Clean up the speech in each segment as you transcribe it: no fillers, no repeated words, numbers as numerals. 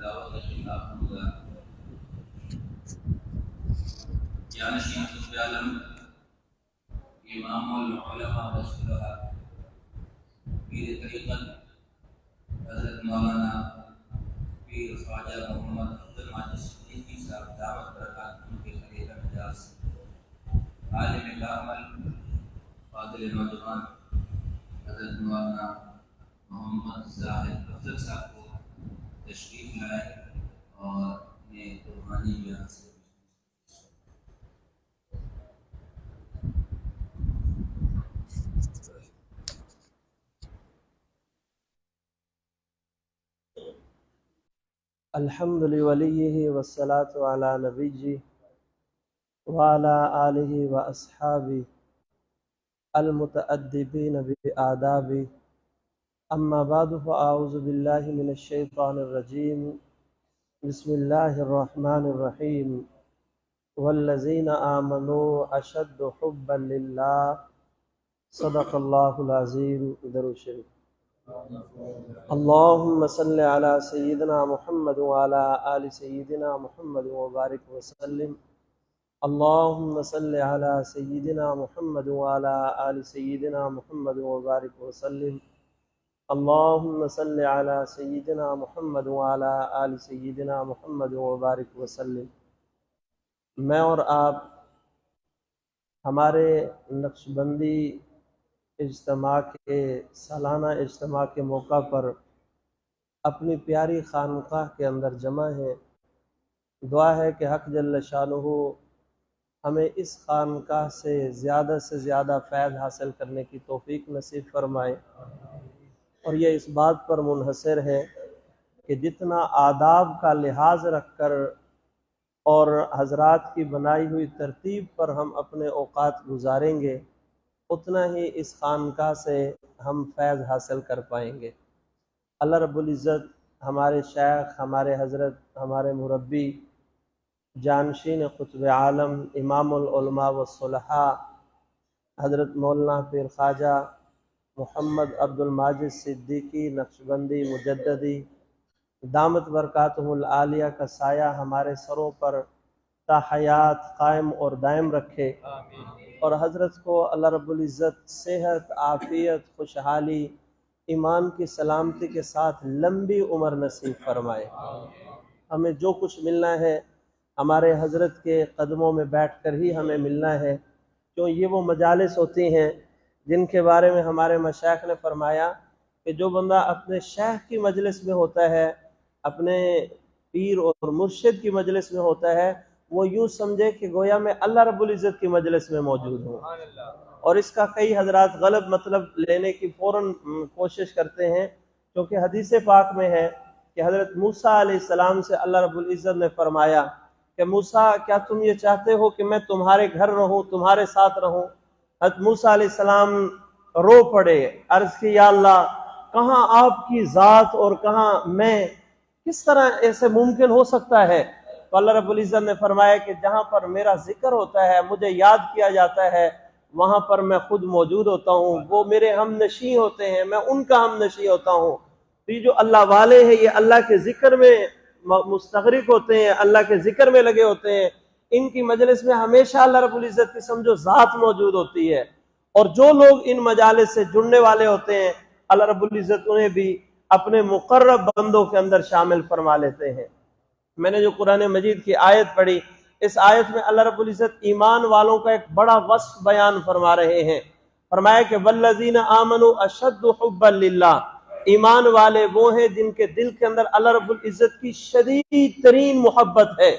दावत खिलाफ होगा। जानशीन खुद आलम इमामुल उलमा व सुलहा पीर तरीक़त हज़रत मौलाना पीर ख्वाजा मोहम्मद अब्दुल माजिद सिद्दीकी साहब दावत बरकात उनके खलीफा मिजाज आलिम कामल फादिल नौजवान हज़रत मौलाना मोहम्मद ज़ाहिद अफजल साहब को तशरीफ लाए और अपने रूहानी बयान से अल्हम्दुलिल्लाहि वलिय्यिहि वस्सलातु अला नबिय्यि व अला आलिहि व अस्हाबि अल-मुतअद्दिबीन बि-आदाबि अम्मा बअद फ़अऊज़ु बिल्लाहि मिनश शैतानिर रजीम बिस्मिल्लाहिर रहमानिर रहीम वल्लज़ीना आमनू अशद्दु हुब्बन लिल्लाह सदक़ल्लाहुल अज़ीम। दरूद शरीफ। अल्लाहुम्मा सल्लि अला सय्यिदिना मुहम्मद व अला आलि सय्यिदिना मुहम्मद व बारिक व सल्लिम। अल्लाहुम्मा सल्लि अला सय्यिदिना मुहम्मद व अला आलि सय्यिदिना मुहम्मद व बारिक व सल्लिम। अल्लाहुम्मा सल्लि अला सय्यिदिना मुहम्मद व अला आलि सय्यिदिना मुहम्मद व बारिक व सल्लिम। मैं और आप हमारे नक्शबंदी इज्तिमा के सालाना इज्तिमा के मौका पर अपनी प्यारी खानकाह के अंदर जमा हैं। दुआ है कि हक़ जल्ल शानुहु हमें इस खानकाह से ज़्यादा फ़ैज़ हासिल करने की तौफ़ीक नसीब फरमाए। और ये इस बात पर मुनहसर है कि जितना आदाब का लिहाज रख कर और हज़रात की बनाई हुई तरतीब पर हम अपने औक़ात गुजारेंगे, उतना ही इस खानकाह से हम फैज़ हासिल कर पाएंगे। अल्लाह रब्बुल इज़्ज़त हमारे शेख, हमारे हज़रत, हमारे मुरब्बी, जानशीन क़ुत्ब आलम इमामुल उलमा व सुलहा हज़रत मौलाना पीर ख्वाजा मोहम्मद अब्दुल माजिद सिद्दीकी नक्शबंदी मुजद्ददी दामत बरकातुहुल आलिया का साया हमारे सरों पर ताहयात कायम और दायम रखे और हज़रत को अल्लाह रब्बुल इज़्ज़त सेहत, आफ़ियत, खुशहाली, ईमान की सलामती के साथ लंबी उम्र नसीब फरमाए। हमें जो कुछ मिलना है हमारे हज़रत के कदमों में बैठकर ही हमें मिलना है, क्यों ये वो मजालिस होती हैं जिनके बारे में हमारे मशाइख ने फरमाया कि जो बंदा अपने शेख की मजलिस में होता है, अपने पीर और मुर्शिद की मजलिस में होता है, वो यूँ समझे कि गोया मैं अल्लाह रब्बुल इज़्ज़त की मजलिस में मौजूद हूँ। और इसका कई हजरात गलत मतलब लेने की फ़ौरन कोशिश करते हैं, क्योंकि हदीस पाक में है कि हज़रत मूसा अलैहिस्सलाम से अल्लाह रब्बुल इज़्ज़त ने फरमाया कि मूसा, क्या तुम ये चाहते हो कि मैं तुम्हारे घर रहूँ, तुम्हारे साथ रहूँ? हज़रत मूसा अलैहिस्सलाम रो पड़े, अर्ज़ की या अल्लाह, कहाँ आपकी ज़ात और कहाँ मैं, किस तरह ऐसे मुमकिन हो सकता है? तो अल्लाह रब्बुल इज़्ज़त ने फरमाया कि जहाँ पर मेरा जिक्र होता है, मुझे याद किया जाता है, वहाँ पर मैं खुद मौजूद होता हूँ। वो मेरे हमनशी होते हैं, मैं उनका हमनशी होता हूँ। तो ये जो अल्लाह वाले हैं, ये अल्लाह के जिक्र में मुस्तग़रिक होते हैं, अल्लाह के जिक्र में लगे होते हैं। इनकी मजलिस में हमेशा अल्लाह रब्बुल इज़्ज़त की समझो ज़ात मौजूद होती है। और जो लोग इन मजालिस से जुड़ने वाले होते हैं, अल्लाह रब्बुल इज़्ज़त उन्हें भी अपने मुक़र्रब बंदों के अंदर शामिल फरमा लेते हैं। मैंने जो कुरान मजीद की आयत पढ़ी, इस आयत में अल्लाह रब्बुल इज़्ज़त ईमान वालों का एक बड़ा वस्फ़ बयान फरमा रहे हैं। फरमाया कि वल्लज़ीना आमनू अशद्दु हुब्बन लिल्लाह, ईमान वाले वो हैं जिनके दिल के अंदर अल्लाह रब्बुल इज़्ज़त की शदीद तरीन मोहब्बत है।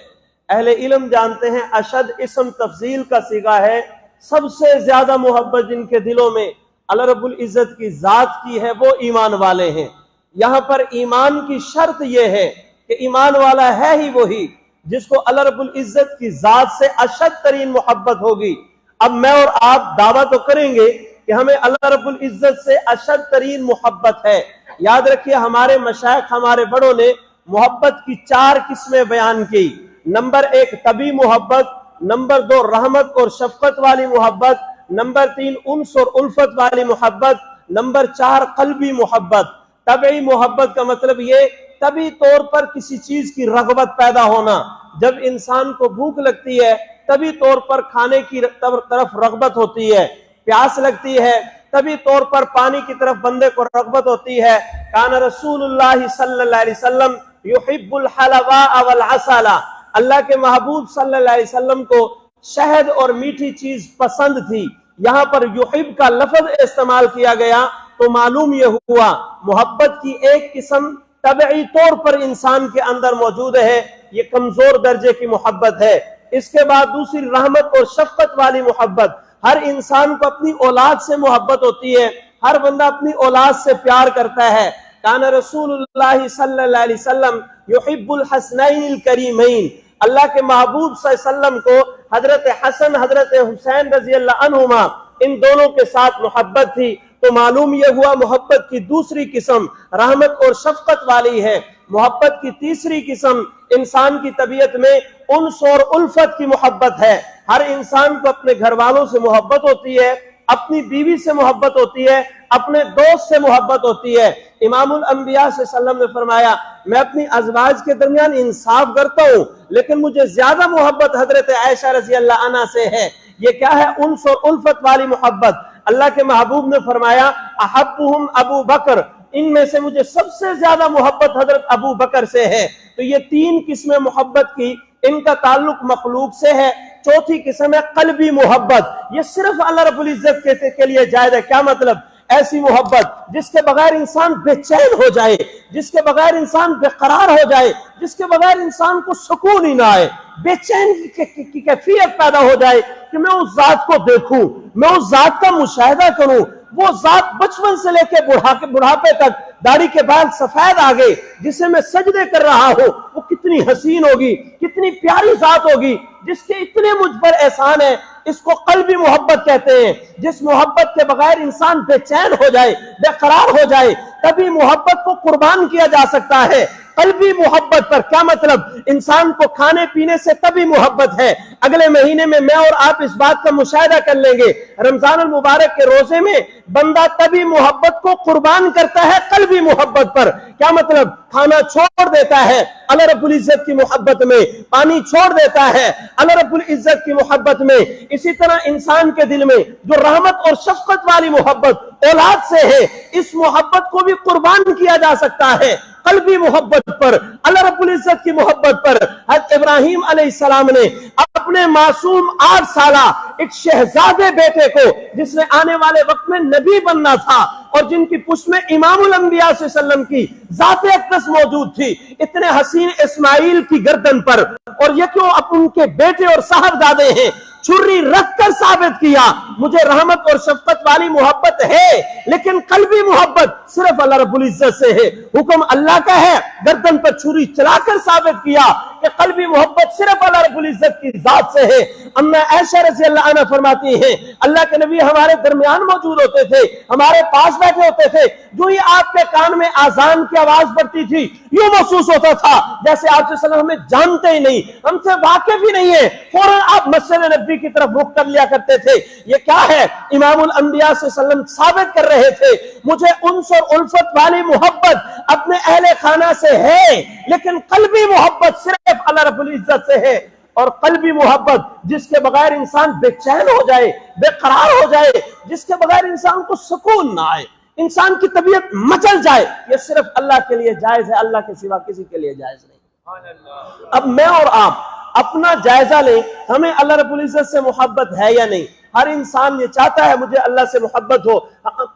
अहले इल्म जानते हैं अशद इस्म तफ़ज़ील का सीगा है, सबसे ज्यादा मोहब्बत जिनके दिलों में अल्लाह रब्बुल इज़्ज़त की ज़ात की है वो ईमान वाले हैं। यहाँ पर ईमान की शर्त यह है कि ईमान वाला है ही वही जिसको अल्लाह रब्बुल इज़्ज़त की ज़ात से अशद तरीन मोहब्बत होगी। अब मैं और आप दावा तो करेंगे कि हमें अल्लाह रब्बुल इज़्ज़त से अशद तरीन मोहब्बत है। याद रखिए, हमारे मशाइख, हमारे बड़ों ने मोहब्बत की 4 किस्में बयान की। नंबर 1 तबी मोहब्बत, नंबर 2 रहमत और शफकत वाली मोहब्बत, नंबर 3 उन्स और उल्फत वाली मोहब्बत, नंबर 4 कल्बी मोहब्बत। तबई मोहब्बत का मतलब ये तभी तौर पर किसी चीज की रगबत पैदा होना। जब इंसान को भूख लगती है तभी तौर पर खाने की तरफ रगबत होती है, प्यास लगती है तभी तौर पर पानी की तरफ बंदे को रगबत होती है। काना रसूलुल्लाह सल्लल्लाहु अलैहि वसल्लम युहिब्बुल हलवा वल असला, अल्लाह के महबूब सल्लल्लाहु अलैहि वसल्लम को शहद और मीठी चीज पसंद थी। यहाँ पर युहिब का लफ्ज इस्तेमाल किया गया तो मालूम यह हुआ मोहब्बत की एक किस्म तबई तौर पर इंसान के अंदर मौजूद है, ये कमजोर दर्जे की मोहब्बत है। इसके बाद दूसरी रहमत और शफकत वाली मोहब्बत। हर इंसान को अपनी औलाद से मोहब्बत होती है, हर बंदा अपनी औलाद से प्यार करता है। काना रसूलुल्लाह सल्लल्लाहु अलैहि वसल्लम युहिब्बुल हसनैनिल करीमैन, अल्लाह के महबूब सल्लल्लाहु अलैहि वसल्लम को हजरत हसन हजरत हुसैन रजी अल्लाह अन्हुमा इन दोनों के साथ मोहब्बत थी। तो मालूम यह हुआ मोहब्बत की दूसरी किस्म रहमत और शफकत वाली है। मोहब्बत की तीसरी किस्म इंसान की तबीयत में उन्स और उल्फत की मोहब्बत है। हर इंसान को अपने घर वालों से मोहब्बत होती है, अपनी बीवी से मोहब्बत होती है, अपने दोस्त से मोहब्बत होती है। इमामुल अंबिया सल्लल्लाहु अलैहि वसल्लम ने फरमाया, मैं अपनी अज़वाज के दरमियान इंसाफ करता हूँ लेकिन मुझे ज्यादा मोहब्बत हजरत आयशा रज़ी अल्लाह अन्हा से है। ये क्या है? उन्स और उल्फत वाली मोहब्बत। अल्लाह के महबूब ने फरमाया, अहब्बुहुम अबू बकर, इनमें से मुझे सबसे ज्यादा मोहब्बत हजरत अबू बकर से है। तो ये तीन किस्में मोहब्बत की, इनका ताल्लुक मखलूक से है। चौथी किस्म है कल्बी मोहब्बत, ये सिर्फ अल्लाह रब्बुल इज्जत के लिए जायज है। क्या मतलब? ऐसी मोहब्बत जिसके बगैर इंसान बेचैन हो जाए, जिसके बगैर इंसान बेकरार हो जाए, जिसके बगैर इंसान को सुकून ही ना आए, बेचैन की कैफियत पैदा हो जाए कि मैं उस जात को देखूं, मैं उस जात का मुशाहिदा करूं। वो जात बचपन से लेकर बुढ़ापे तक दाढ़ी के बाल सफेद आ गए, जिसे मैं सजदे कर रहा हूं, वो कितनी हसीन होगी, कितनी प्यारी जात होगी, जिसके इतने मुझ पर एहसान है। इसको कल्बी मोहब्बत कहते हैं। जिस मोहब्बत के बगैर इंसान बेचैन हो जाए, बेकरार हो जाए, तभी मोहब्बत को कुर्बान किया जा सकता है। कल्बी मोहब्बत पर क्या मतलब? इंसान को खाने पीने से तभी मोहब्बत है। अगले महीने में मैं और आप इस बात का मुशाहिदा कर लेंगे, रमजान मुबारक के रोजे में बंदा तभी मोहब्बत को कुर्बान करता है कल्बी मोहब्बत पर। क्या मतलब? खाना छोड़ देता है अल्लाह रब्बुल इज्जत की मोहब्बत में, पानी छोड़ देता है अल्लाह रब्बुल इज्जत की मोहब्बत में। इसी तरह इंसान के दिल में जो रहमत और शफकत वाली मोहब्बत औलाद से है, इस मोहब्बत को भी कुर्बान किया जा सकता है कल्बी मोहब्बत पर, अल्लाह रब्बुल इज्जत की मोहब्बत पर। हज़रत इब्राहीम अलैहिस्सलाम ने अपने मासूम 8 साला एक शहजादे बेटे को, जिसने आने वाले वक्त में नबी बनना था और जिनकी पुष्ट में इमामुल अंबिया सल्लल्लाहु की जाते अक़दस मौजूद थी, इतने हसीन इस्माइल की गर्दन पर, और ये क्यों अब उनके बेटे और साहबजादे हैं, छुरी रखकर साबित किया मुझे रहमत और शफकत वाली मोहब्बत है, लेकिन कल्बी मोहब्बत सिर्फ अल्लाह रब्बुल इज्जत से है। हुक्म अल्लाह का है, गर्दन पर छुरी चलाकर साबित किया कि कल्बी मोहब्बत सिर्फ अल्लाह रब्बुल इज्जत की जात से है। अम्मा आयशा रज़ी अल्लाह अन्हा फरमाती हैं, अल्लाह के नबी हमारे दरमियान मौजूद होते थे, हमारे पास बैठे होते थे, जो ही आपके कान में आजान की आवाज पड़ती थी, यूं महसूस होता था जैसे आप हमें जानते ही नहीं, हमसे वाकिफ ही नहीं है, फौरन आप मस्जिद नबी की तरफ रुख कर लिया करते थे। ये क्या है? इमामुल अंबिया सल्लल्लाहु साबित कर रहे थे, मुझे उन्स और उल्फत वाली मोहब्बत अपने अहले खाना से है, लेकिन कल्बी मोहब्बत सिर्फ अल्लाह रब्बुल इज्जत से है। और कल्बी मोहब्बत जिसके बगैर इंसान बेचैन हो जाए, बेकरार हो जाए, जिसके बगैर इंसान को सुकून ना आए, इंसान की तबीयत मचल जाए, ये सिर्फ अल्लाह के लिए जायज है, अल्लाह के सिवा किसी के लिए जायज नहीं। अब मैं और आप अपना जायजा लें, हमें अल्लाह रब्बुल इज्जत से मोहब्बत है या नहीं। हर इंसान ये चाहता है मुझे अल्लाह से मोहब्बत हो,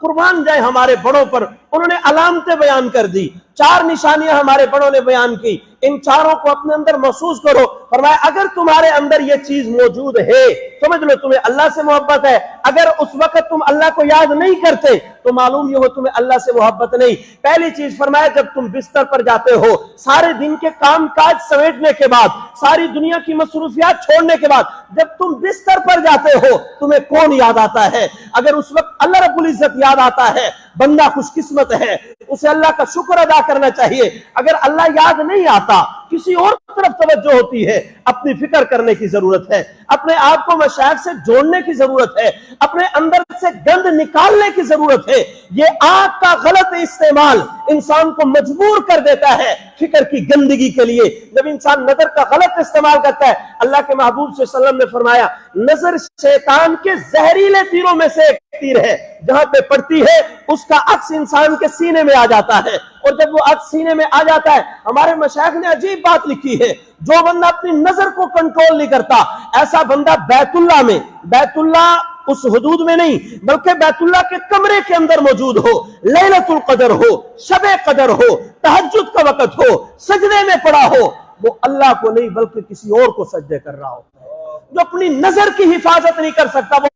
कुर्बान जाए हमारे बड़ों पर। उन्होंने अलामतें बयान कर दी, 4 निशानियां हमारे बड़ों ने बयान की, इन चारों को अपने अंदर महसूस करो। फरमाया अगर तुम्हारे अंदर ये चीज मौजूद है, समझ लो तुम्हें अल्लाह से मोहब्बत है। अगर उस वक्त तुम अल्लाह को याद नहीं करते तो मालूम ये हो तुम्हें अल्लाह से मोहब्बत नहीं। पहली चीज फरमाया, जब तुम बिस्तर पर जाते हो, सारे दिन के काम काज समेटने के बाद, सारी दुनिया की मसरूफियात छोड़ने के बाद, जब तुम बिस्तर पर जाते हो, तुम्हें कौन याद आता है? अगर उस वक्त अल्लाह रब्बुल इज्जत याद आता है, बंदा खुशकिस्मत है, उसे अल्लाह का शुक्र अदा करना चाहिए। अगर अल्लाह याद नहीं आता, किसी और तरफ तवज्जो होती है। अपनी फिक्र करने की जरूरत है, अपने आप को मशाइख से जोड़ने की जरूरत है, अपने अंदर से गंद निकालने की जरूरत है। ये आग का गलत इस्तेमाल इंसान को मजबूर कर देता है फिक्र की गंदगी के लिए। जब इंसान नजर का गलत इस्तेमाल करता है, अल्लाह के महबूब सल्लल्लाहु अलैहि वसल्लम ने फरमाया, नजर शैतान के जहरीले तीरों में से एक तीर है, जहां पे पड़ती है उसका अक्स इंसान के सीने में आ जाता है, और जब वो अक्स सीने में आ जाता है, हमारे मशाइख ने अजीब बात लिखी है, जो बंदा अपनी नजर को कंट्रोल नहीं करता, ऐसा बंदा बैतुल्लाह में, बैतुल्लाह उस हुदूद में नहीं बल्कि बैतुल्लाह के कमरे के अंदर मौजूद हो, लैलतुल कदर हो, शबे कदर हो, तहज्जुद का वक्त हो, सजदे में पड़ा हो, वो अल्लाह को नहीं बल्कि किसी और को सजदे कर रहा होता है। जो अपनी नजर की हिफाजत नहीं कर सकता, वो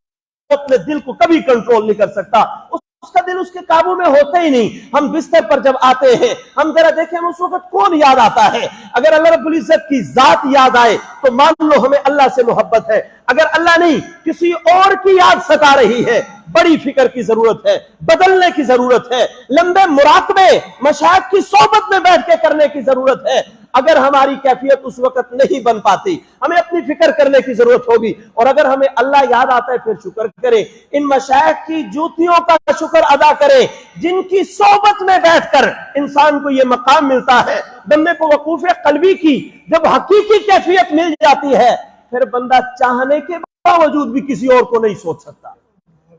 अपने दिल को कभी कंट्रोल नहीं कर सकता, उसका दिल उसके काबू में होता ही नहीं। हम बिस्तर पर जब आते हैं, हम जरा देखें हम उस वक्त कौन याद आता है। अगर अल्लाह रब्बुल इज्जत की जात याद आए तो मान लो हमें अल्लाह से मोहब्बत है, अगर अल्लाह नहीं किसी और की याद सता रही है, बड़ी फिक्र की जरूरत है, बदलने की जरूरत है, लंबे मुराकबे मशाइख की सोबत में बैठ के करने की जरूरत है। अगर हमारी कैफियत उस वक्त नहीं बन पाती, हमें अपनी फिक्र करने की जरूरत होगी। और अगर हमें अल्लाह याद आता है फिर शुक्र करें, इन मशाइख की जूतियों का शुक्र अदा करें, जिनकी सोबत में बैठकर इंसान को यह मकाम मिलता है। बंदे को वकूफ कल्बी की जब हकीकी कैफियत मिल जाती है, फिर बंदा चाहने के बावजूद भी किसी और को नहीं सोच सकता,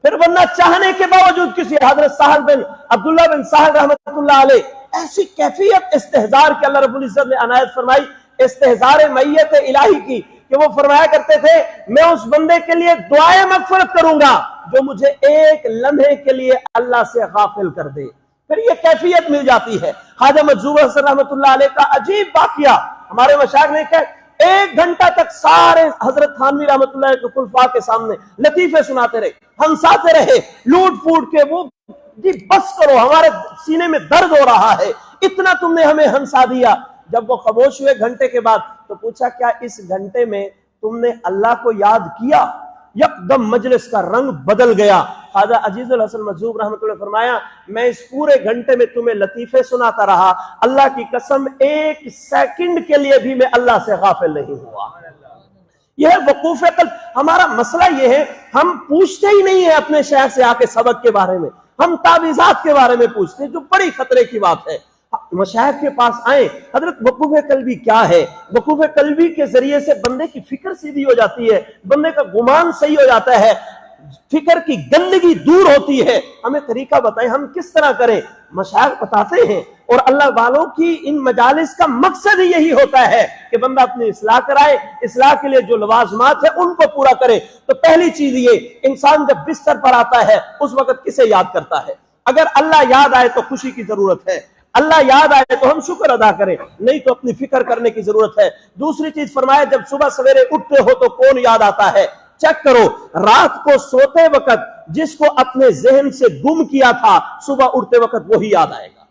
फिर बंदा चाहने के बावजूद किसी, हजरत साहल बिन अब्दुल्लाह बिन साहल रहमतुल्लाह अलैह ऐसी कैफियत इस्तेहजार के अल्लाह रब्बुल इज्जत ने अनायत फरमाई, इस्तेहजार मैयत इलाही की, कि वो फरमाया करते थे, मैं उस बंदे के लिए दुआए मगफिरत करूंगा जो मुझे एक लम्हे के लिए अल्लाह से गाफिल कर दे। फिर ये कैफियत मिल जाती है। ख्वाजा मजहूर हसन रहमतुल्लाह अलैह का अजीब वाकया, हमारे मशाइख ने कहा, 1 घंटा तक सारे हजरत थानवी रहमतुल्लाह के खुलफा के सामने लतीफे सुनाते रहे, हंसाते रहे, लूट फूट के। वो जी बस करो, हमारे सीने में दर्द हो रहा है, इतना तुमने हमें हंसा दिया। जब वो खामोश हुए घंटे के बाद, तो पूछा, क्या इस घंटे में तुमने अल्लाह को याद किया? यकदम मजलिस का रंग बदल गया। ख्वाजा अजीजुल हसन मजहूब रहमतुल्लाह फरमाया, मैं इस पूरे घंटे में तुम्हें लतीफे सुनाता रहा, अल्लाह की कसम 1 सेकंड के लिए भी मैं अल्लाह से गाफिल नहीं हुआ। यह वकूफ कल्ब। हमारा मसला यह है, हम पूछते ही नहीं है अपने शहर से आके सबक के बारे में, हम तावीज़ात के बारे में पूछते हैं, जो बड़ी खतरे की बात है। मशाइख के पास आए, हजरत वकूफ कल्बी क्या है? वकूफ कल्बी के जरिए से बंदे की फिक्र सीधी हो जाती है, बंदे का गुमान सही हो जाता है, फिक्र की गंदगी दूर होती है। हमें तरीका बताएं, हम किस तरह करें? मशाइख बताते हैं। और अल्लाह वालों की इन मजालिस का मकसद ही यही होता है कि बंदा अपनी इस्लाह कराए, इस्लाह के लिए जो लवाजमात है उनको पूरा करे। तो पहली चीज ये, इंसान जब बिस्तर पर आता है उस वक्त किसे याद करता है? अगर अल्लाह याद आए तो खुशी की जरूरत है, अल्लाह याद आए तो हम शुक्र अदा करें, नहीं तो अपनी फिक्र करने की जरूरत है। दूसरी चीज फरमाया, जब सुबह सवेरे उठते हो तो कौन याद आता है? चेक करो, रात को सोते वक्त जिसको अपने जहन से गुम किया था, सुबह उठते वक्त वही याद आएगा।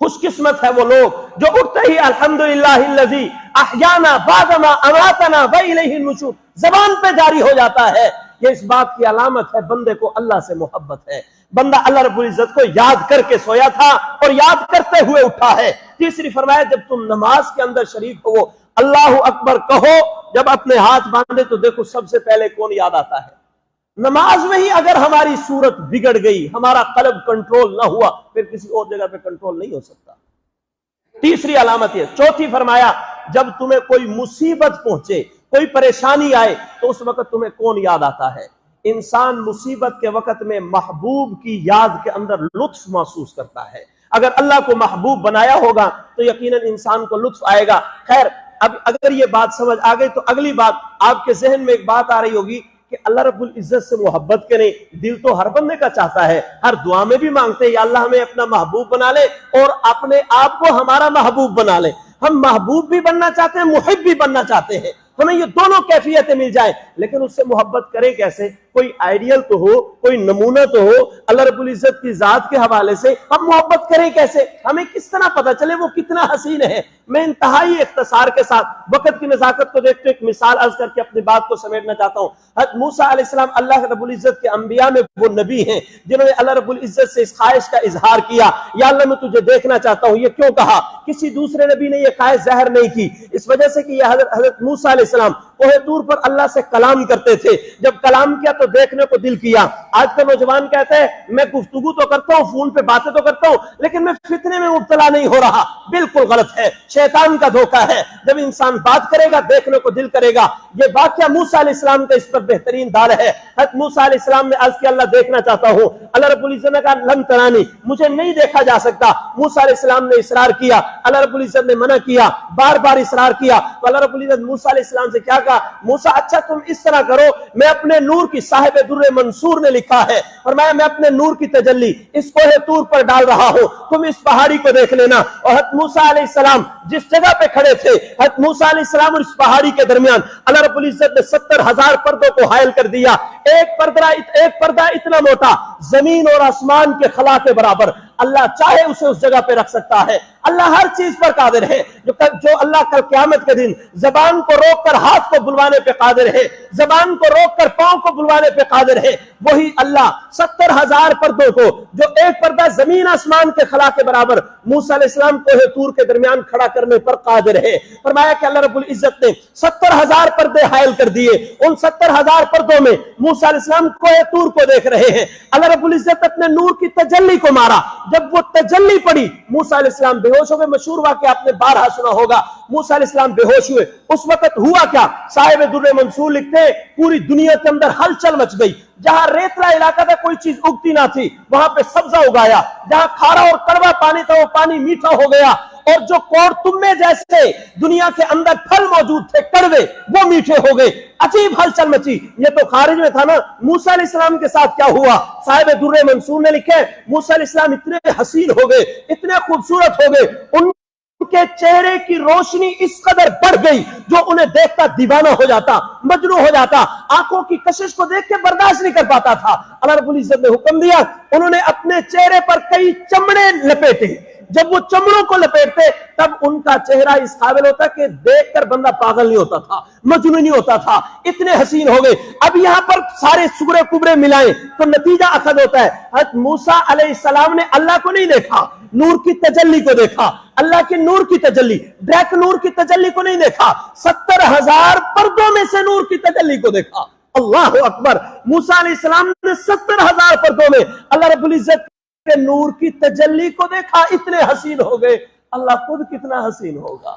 खुशकिस्मत है वो लोग जो उठते ही अल्हम्दुलिल्लाहिल्लज़ी अहयाना बादमा अमातना व इलैहि नुशूर जबान पे जारी हो जाता है। ये इस बात की अलामत है बंदे को अल्लाह से मोहब्बत है। बंदा अल्लाह रब्बुल इज्जत को याद करके सोया था और याद करते हुए उठा है। तीसरी फरमाया, जब तुम नमाज के अंदर शरीक हो, अल्लाहु अकबर कहो, जब अपने हाथ बांधे तो देखो सबसे पहले कौन याद आता है? नमाज में ही अगर हमारी सूरत बिगड़ गई, हमारा कल्ब कंट्रोल ना हुआ, फिर किसी और जगह पे कंट्रोल नहीं हो सकता। तीसरी अलामत है। चौथी फरमाया, जब तुम्हें कोई मुसीबत पहुंचे, कोई परेशानी आए, तो उस वक्त तुम्हें कौन याद आता है? इंसान मुसीबत के वक्त में महबूब की याद के अंदर लुत्फ महसूस करता है। अगर अल्लाह को महबूब बनाया होगा तो यकीनन इंसान को लुत्फ आएगा। खैर, अब अगर ये बात समझ आ गई तो अगली बात आपके जहन में एक बात आ रही होगी कि अल्लाह रब्बुल इज्जत से मोहब्बत करें। दिल तो हर बंदे का चाहता है, हर दुआ में भी मांगते हैं, या अल्लाह हमें अपना महबूब बना ले और अपने आप को हमारा महबूब बना ले। हम महबूब भी बनना चाहते हैं, मुहिब भी बनना चाहते हैं, हमें ये दोनों कैफियतें मिल जाए। लेकिन उससे मोहब्बत करें कैसे? कोई आइडियल तो हो, कोई नमूना तो हो अल्लाह रब्बुल इज्जत की जात के हवाले से। हम मोहब्बत करें कैसे, हमें किस तरह पता चले वो कितना हसीन है। मैं इंतहाई इख्तिसार के साथ वक्त की नजाकत को देखते एक मिसाल अर्ज करके अपनी बात को समेटना चाहता हूं। हज़रत मूसा अलैहिस्सलाम अल्लाह रब्बुल इज्जत के अंबिया में वो नबी हैं जिन्होंने अल्लाह रब्बुल इज्जत से इस ख्वाहिश का इजहार किया, या अल्लाह मैं तुझे देखना चाहता हूं। ये क्यों कहा? किसी दूसरे नबी ने ये ख्वाहिश जाहिर नहीं की, इस वजह से कि हज़रत मूसा अलैहिस्सलाम कोहे तूर पर अल्लाह से कलाम करते थे। जब कलाम किया तो देखने को दिल किया। आज का नौजवान कहते हैं मैं गुफ्तगू तो करता हूं, फोन पे बातें तो करता हूं, लेकिन मैं फितने में मुब्तला नहीं हो रहा। बिल्कुल गलत है, शैतान का धोखा है। जब इंसान बात करेगा देखने को दिल करेगा। ये वाकया मूसा अलैहिस्सलाम का इस पर बेहतरीन दाल है। हज़रत मूसा अलैहिस्सलाम ने अर्ज किया अल्लाह देखना चाहता हूं। अल्लाह रब्बुल इज्जत ने कहा लन तरानी, मुझे नहीं देखा जा सकता। मूसा अलैहिस्सलाम ने इसरार किया, अल्लाह रब्बुल इज्जत ने मना किया, बार बार इसरार किया। तो अल्लाह रब्बुल इज्जत मूसा अलैहिस्सलाम से क्या कहा? मूसा अच्छा तुम इस तरह करो, मैं अपने नूर की साहिब दुर्रे मंसूर ने लिखा है और मैं अपने नूर की तजल्ली इस कोहे तूर पर डाल रहा हूं, तुम इस पहाड़ी को देख लेना। और हज़रत मूसा अलैहिस्सलाम जिस जगह पे खड़े थे, हज़रत मूसा अलैहिस्सलाम और इस पहाड़ी के दरमियान अल्लाह रब्बुल इज्जत ने 70,000 पर्दों को हायल कर दिया। एक पर्दा इतना मोटा, जमीन और आसमान के खला के बराबर। अल्लाह चाहे उसे उस जगह पे रख सकता है। अल्लाह हर चीज पर कादिर है। जो अल्लाह कल क़यामत के दिन जबान को रोककर हाथ को बुलवाने पे कादिर है, जबान को रोककर पांव को बुलवाने पे कादिर है, वही अल्लाह 70,000 पर्दों को, जो एक पर्दा जमीन आसमान के खला के बराबर, मूसा अलैहिस्सलाम कोहे तूर के दरमियान खड़ा करने पर कादिर है। फरमाया कि अल्लाह रब्बुल इज्जत ने 70,000 पर्दे हायल कर दिए। उन 70,000 पर्दों में मूसा अलैहिस्सलाम कोहे तूर को देख रहे हैं। अल्लाह रब्बुल इज्जत अपने नूर की तजल्ली को मारा। जब वो तजल्ली पड़ी, मूसा अलैहिस्सलाम बेहोश हो गए। मशहूर वाक़या आपने बारहा सुना होगा। मूसा अलैहिस्सलाम बेहोश हुए। उस वक्त हुआ क्या? साहिब दुर्रे मंसूर लिखते हैं पूरी दुनिया के अंदर हलचल मच गई। जहां रेतला इलाका था, कोई चीज उगती ना थी, वहां पे सब्जा उगाया। जहां खारा और कड़वा पानी था, वो पानी मीठा हो गया। और जो कोड़ तुम्बे जैसे दुनिया के अंदर फल मौजूद थे, कड़वे, वो मीठे हो गए। अजीब हलचल मची। ये तो खारिज में था ना। मूसा अलैहिस्सलाम के साथ क्या हुआ? साहिब दुर्रे मंसूर ने लिखे मूसा अलैहिस्सलाम इतने हसीन हो गए, इतने खूबसूरत हो गए, उनके चेहरे की रोशनी इस कदर बढ़ गई जो उन्हें देखता दीवाना हो जाता, मजनू हो जाता, आंखों की कशिश को देख के बर्दाश्त नहीं कर पाता था। अल्लाह रब्बुल इज्जत ने हुक्म दिया, उन्होंने अपने चेहरे पर कई चमड़े लपेटे। जब वो चमड़ों को लपेटते तब उनका चेहरा इस काबिल होता कि देखकर बंदा पागल नहीं होता था, मजनू नहीं होता था। इतने हसीन हो गए। अब यहां पर सारे सुगरे कुबरे मिलाएं तो नतीजा अखद होता है। हज़रत मूसा अलैहिस्सलाम ने अल्लाह को नहीं देखा, नूर की तजल्ली को देखा। अल्लाह की नूर की तजल्ली, डायरेक्ट नूर की तजल्ली को नहीं देखा, 70,000 पर्दों में से नूर की तजल्ली को देखा। अल्लाह अकबर। मूसा अलैहिस्सलाम ने 70,000 पर्दों में अल्लाह रब्बुल इज्जत के नूर की तजल्ली को देखा, इतने हसीन हो गए। अल्लाह खुद कितना हसीन होगा,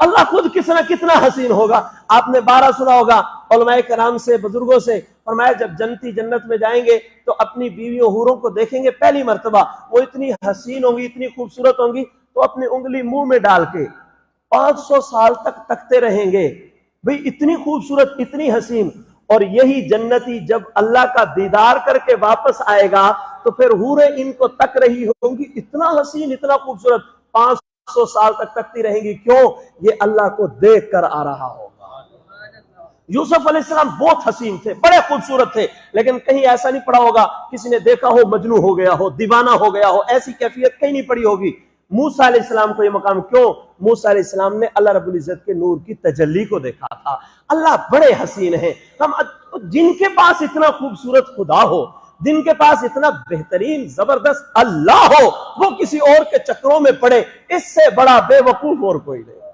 अल्लाह खुद कितना हसीन होगा। आपने 12 सुना होगा उलमाए कराम से, बुजुर्गों से। फरमाया जब जन्नती जन्नत में जाएंगे तो अपनी बीवियों हूरों को देखेंगे पहली मर्तबा, वो इतनी हसीन होंगी, इतनी खूबसूरत होंगी, तो अपनी उंगली मुंह में डाल के 500 साल तक तकते रहेंगे। भाई इतनी खूबसूरत, इतनी हसीन। और यही जन्नती जब अल्लाह का दीदार करके वापस आएगा तो फिर हूरें इनको तक रही होंगी, इतना हसीन, इतना खूबसूरत, 500 साल तक तकती रहेंगी। क्यों? ये अल्लाह को देख कर आ रहा होगा। यूसुफ अलैहिस्सलाम बहुत हसीन थे, बड़े खूबसूरत थे, लेकिन कहीं ऐसा नहीं पड़ा होगा किसी ने देखा हो मजनू हो गया हो, दीवाना हो गया हो, ऐसी कैफियत कहीं नहीं पड़ी होगी। मूसा अलैहिस्सलाम को ये मकाम क्यों? मूसा अलैहिस्सलाम ने अल्लाह रब्बुल इज्जत के नूर की तजल्ली को देखा था। अल्लाह बड़े हसीन हैं। हम जिनके पास इतना खूबसूरत खुदा हो, जिनके पास इतना बेहतरीन जबरदस्त अल्लाह हो, वो किसी और के चक्रों में पड़े, इससे बड़ा बेवकूफ और कोई नहीं।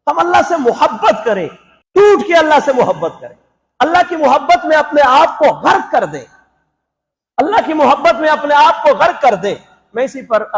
हम अल्लाह से मोहब्बत करें, टूट के अल्लाह से मोहब्बत करें, अल्लाह की मोहब्बत में अपने आप को गर्क कर दें, अल्लाह की मोहब्बत में अपने आप को गर्क कर दें। मैं इसी पर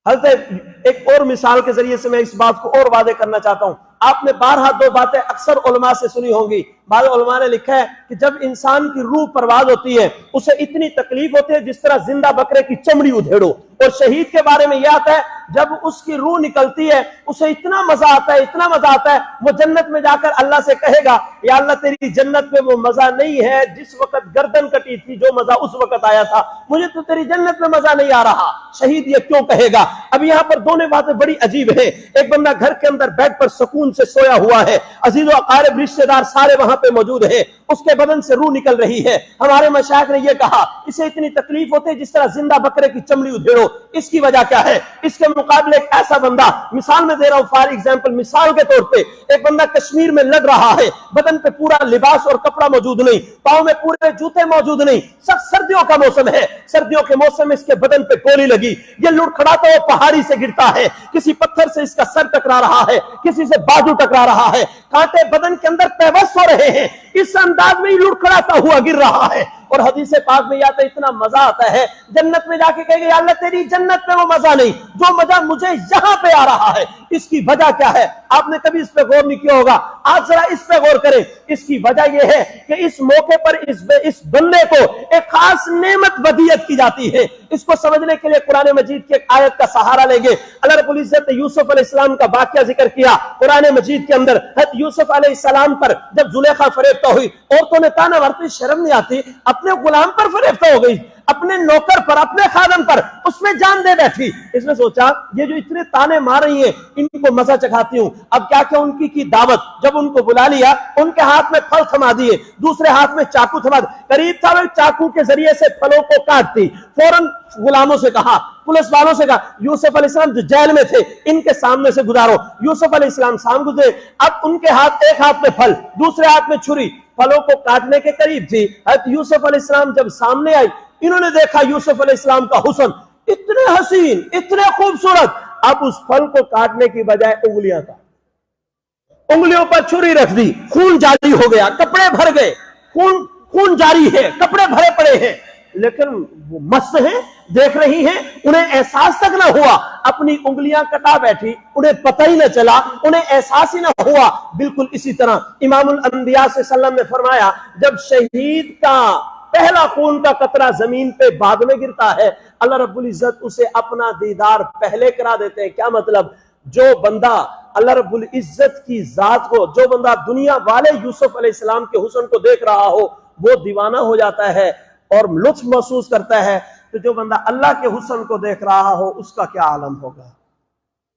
एक और मिसाल के जरिए से मैं इस बात को और वादे करना चाहता हूं। आपने 12 दो बातें अक्सर उलमा से सुनी होंगी। बाद उलमा ने लिखा है कि जब इंसान की रूह परवाज होती है उसे इतनी तकलीफ होती है जिस तरह जिंदा बकरे की चमड़ी उधेड़ो। और शहीद के बारे में यह आता है जब उसकी रूह निकलती है उसे इतना मजा आता है, इतना मजा आता है, वो जन्नत में जाकर अल्लाह से कहेगा, या अल्लाह तेरी जन्नत में वो मजा नहीं है जिस वक्त गर्दन कटी थी, जो मजा उस वक्त आया था, मुझे तो तेरी जन्नत में मजा नहीं आ रहा। शहीद ये क्यों कहेगा? अब यहाँ पर दोनों बातें बड़ी अजीब है। एक बंदा घर के अंदर बेड पर सुकून से सोया हुआ है, अजीज व अकारिब रिश्तेदार सारे वहां पे मौजूद है, उसके बदन से रूह निकल रही है। हमारे मशाइख ने यह कहा इसे इतनी तकलीफ होती है जिस तरह जिंदा बकरे की चमड़ी उधेड़ो। इसकी वजह क्या है? इसके मुकाबले एक ऐसा बंदा, मिसाल में दे रहा हूं फॉर एग्जाम्पल, मिसाल के तौर पे एक बंदा कश्मीर में लड़ रहा है, बदन पे पूरा लिबास और कपड़ा मौजूद नहीं, पांव में पूरे जूते मौजूद नहीं, सब सर्दियों का मौसम है, सर्दियों के मौसम में इसके बदन पे गोली लगी, ये लुढ़खड़ाता हुआ पहाड़ी से गिरता है, किसी पत्थर से इसका सर टकरा रहा है, किसी से बाजू टकरा रहा है, कांटे बदन के अंदर पेवस्त हो रहे हैं, इस अंदाज में ही लुढ़खड़ाता हुआ गिर रहा है। और हदीस पाक में आता इतना मजा आता है, जन्नत में जाके कहेंगे अल्लाह तेरी जन्नत में वो मजा नहीं जो मजा मुझे यहां पे आ रहा है। इसकी वजह क्या है? आपने कभी इस पे गौर नहीं किया होगा, आज जरा इस पे गौर करें। इसकी वजह यह है कि इस मौके पर इस बंदे को एक खास नेमत वदीयत की जाती है। इसको समझने के लिए कुरान मजीद की एक आयत का सहारा लेंगे। अल्लाह रब्बुल इज्जत ने यूसुफ अलैहिस्सलाम का वाकया जिक्र किया कुरान मजीद के अंदर। हज़रत यूसुफ अलैहिस्सलाम पर जब जुलेखा फरेब्ता हुई, औरतों ने ताना मारती, शर्म नहीं आती, अपने गुलाम पर फरेब्ता हो गई, अपने नौकर पर, अपने खादम पर, उसमें जान दे बैठी। इसने सोचा ये जो इतने ताने मार रही हैं इनको मजा चखाती हूं। अब क्या क्या उनकी की दावत, जब उनको बुला लिया उनके हाथ में फल थमा दिए, दूसरे हाथ में चाकू थमा दिए, करीब था वो चाकू के जरिए से फलों को काटती। फौरन गुलामों से कहा, पुलिस वालों से कहा यूसुफ अलैहिस्सलाम जो जेल में थे इनके सामने से गुजारो। यूसुफ अलैहिस्सलाम सामने गुजरे, अब उनके हाथ, एक हाथ में फल, दूसरे हाथ में छुरी, फलों को काटने के करीब थी। हज़रत यूसुफ अलैहिस्सलाम जब सामने आई, इन्होंने देखा यूसुफ अलैहिस्सलाम का हुस्न इतने हसीन, इतने खूबसूरत, अब उस फल को काटने की बजाय उंगलियां काट, उंगलियों पर छुरी रख दी, खून जारी हो गया, कपड़े भर गए, खून जारी है, कपड़े भरे पड़े हैं, लेकिन वो मस्त हैं, देख रही हैं, उन्हें एहसास तक ना हुआ, अपनी उंगलियां कटा बैठी, उन्हें पता ही ना चला, उन्हें एहसास ही ना हुआ। बिल्कुल इसी तरह इमामुल अंबिया सल्लल्लाहु अलैहि वसल्लम ने फरमाया जब शहीद का पहला खून का कतरा जमीन पे बाद में गिरता है, अल्लाह रब्बुल इज्जत उसे अपना दीदार पहले करा देते हैं। क्या मतलब? जो बंदा अल्लाह रब्बुल इज्जत की जात को, जो बंदा दुनिया वाले यूसुफ अलैहिस्सलाम के हुस्न को देख रहा हो वो दीवाना हो जाता है और लुत्फ महसूस करता है, तो जो बंदा अल्लाह के हुस्न को देख रहा हो उसका क्या आलम होगा।